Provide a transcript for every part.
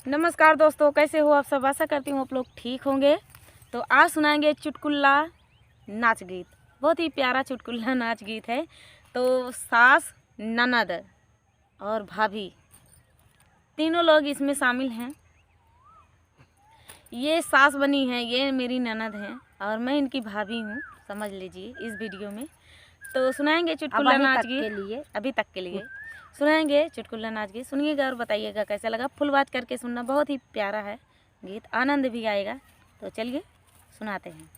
नमस्कार दोस्तों, कैसे हो आप सब। आशा करती हूँ आप लोग ठीक होंगे। तो आज सुनाएंगे चुटकुला नाच गीत। बहुत ही प्यारा चुटकुला नाच गीत है। तो सास, ननद और भाभी तीनों लोग इसमें शामिल हैं। ये सास बनी है, ये मेरी ननद है और मैं इनकी भाभी हूँ, समझ लीजिए इस वीडियो में। तो सुनाएंगे चुटकुला नाच गीत अभी तक के लिए सुनाएंगे चुटकुला नाच गीत। सुनिएगा और बताइएगा कैसा लगा। फुल बात करके सुनना, बहुत ही प्यारा है गीत, आनंद भी आएगा। तो चलिए सुनाते हैं।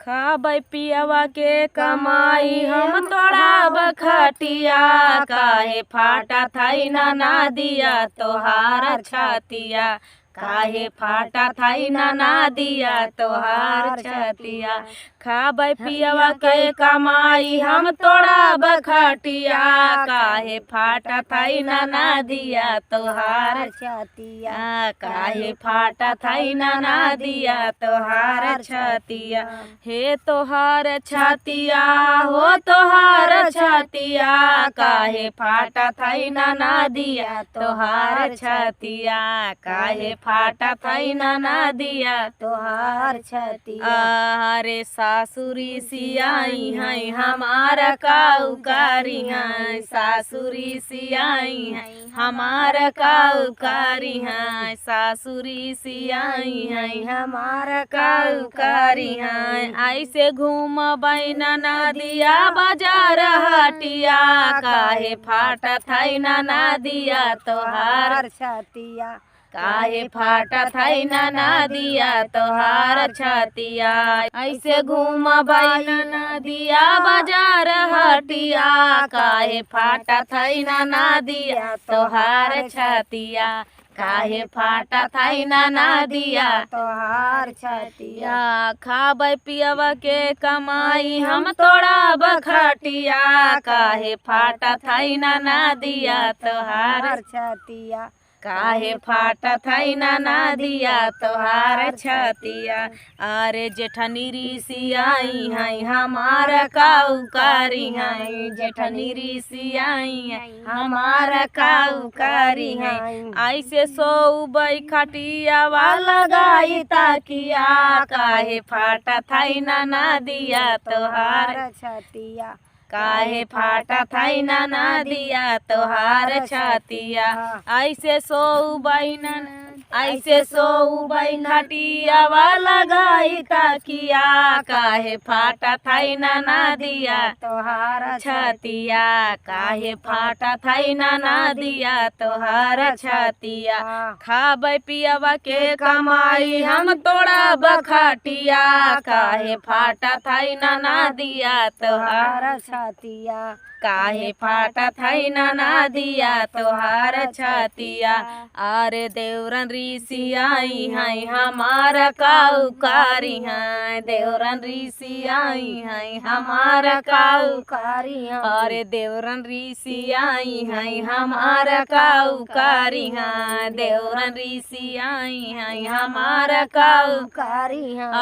खाबै पियावा के कमाई हम तोड़ा बखटिया, काहे फाटा थाई ना दिया तोहार छातिया, काहे फाटा थाई ना दिया तोहार छातिया। खाबै पियावा के कमाई हम तोड़ा बखटिया, काहे फाटा थाई ना दिया तोहार छातिया, काहे फाटा थाई ना दिया तोहार छातिया। हे तोहार छातिया हो तोहार छातिया, काहे फाटा थाई ना दिया तोहार छातिया, काहे फाटा थाई ना दिया तोहार छातिया। अरे सासुरी सियाई है हमारा काउकारी है, सासुरी सियाई है हमारा काउकारी है, सासुरी सियाई है हमारा काउकारी है। ऐसे घूमबै ना दिया बाजार हटिया, काहे फाटा थाई ना दिया तोहार छातिया, काहे फाटा थाई ना दिया तोहार छातिया। ऐसे घूमबै ना दिया बाजार हटिया, काहे फाटा थाई ना दिया तोहार छातिया, काहे फाटा थाई ना दिया तोहार छातिया। खाबै पियावा के कमाई हम तोड़ा बखटिया, काहे फाटा थाई ना दिया तोहार छातिया, काहे फाटा थाई ना दिया तोहार छातिया। अरे जेठनी ऋषियाई है हमारा काउकारी है, जेठनी ऋषियाई है हमारा काउकारी है। ऐसे सोबै खटिया वाला गाई ताकिया, काहे फाटा थाई ना दिया तोहार छातिया, काहे फाटा थाई ना दिया तोहार छातिया। ऐसे सोबै खटिया वाला गाई ताकिया, काहे फाटा थाई ना दिया तोहार छातिया, काहे फाटा थाई ना दिया तोहार छातिया। खाबै पियावा के कमाई हम तोड़ा बखटिया, काहे फाटा थाई ना दिया तोहार छातिया, काहे फाटा थाई ना दिया तोहार छातिया। अरे देवरन ऋषियाई है हमारा काउकारी है, देवरन ऋषियाई है हमारा काउकारी है। अरे देवरन ऋषियाई है हमारा काउकारी है, देवरन ऋषियाई है हमारा काउकारी है।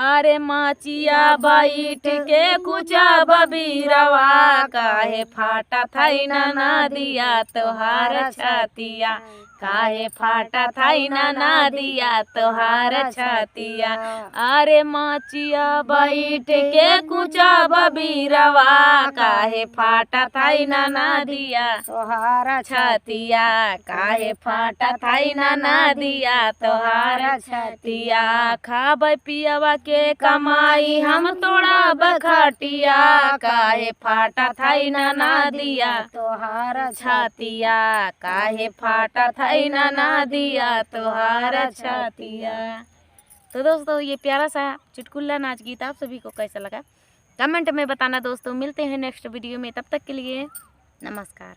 अरे माचिया बैठ के कुचा बबीरवा, काहे फाटा थाई ना दिया तोहार छातिया, काहे फाटा थाई ना दिया तोहार छातिया। अरे माचिया बैठ के कुचा बबीरवा, काहे फाटा थाई ना दिया तोहार छातिया, काहे फाटा थाई ना दिया तोहार छातिया। खाबै पियावा के कमाई हम तोड़ा बखटिया, काहे फाटा थाई ना दिया तोहार छातिया, काहे फाटा थाई ना दिया तोहार छातिया। तो दोस्तों, ये प्यारा सा चुटकुला नाच गीत आप सभी को कैसा लगा कमेंट में बताना दोस्तों। मिलते हैं नेक्स्ट वीडियो में, तब तक के लिए नमस्कार।